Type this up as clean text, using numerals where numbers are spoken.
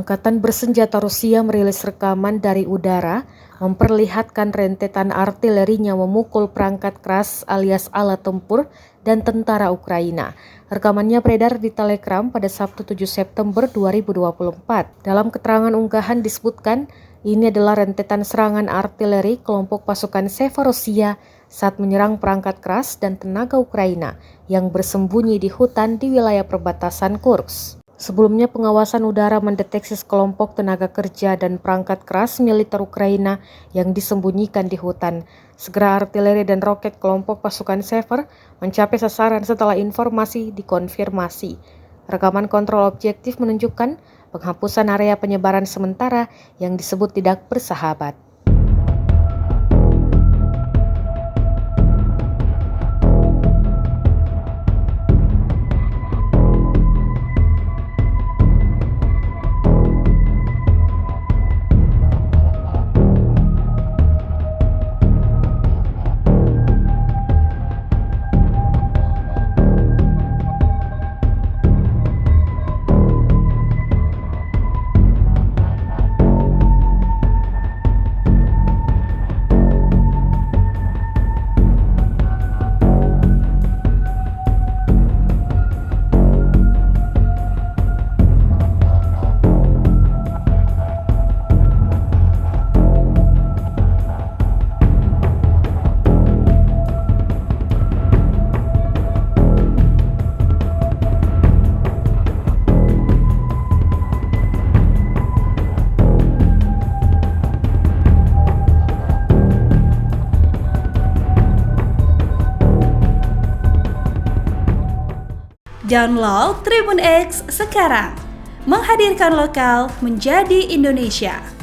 Angkatan bersenjata Rusia merilis rekaman dari udara memperlihatkan rentetan artilerinya memukul perangkat keras alias alat tempur dan tentara Ukraina. Rekamannya beredar di Telegram pada Sabtu 7 September 2024. Dalam keterangan unggahan disebutkan, ini adalah rentetan serangan artileri kelompok pasukan Seva Rusia saat menyerang perangkat keras dan tenaga Ukraina yang bersembunyi di hutan di wilayah perbatasan Kursk. Sebelumnya, pengawasan udara mendeteksi sekelompok tenaga kerja dan perangkat keras militer Ukraina yang disembunyikan di hutan. Segera artileri dan roket kelompok pasukan Sever mencapai sasaran setelah informasi dikonfirmasi. Rekaman kontrol objektif menunjukkan penghapusan area penyebaran sementara yang disebut tidak bersahabat. Download Tribun X sekarang, menghadirkan lokal menjadi Indonesia.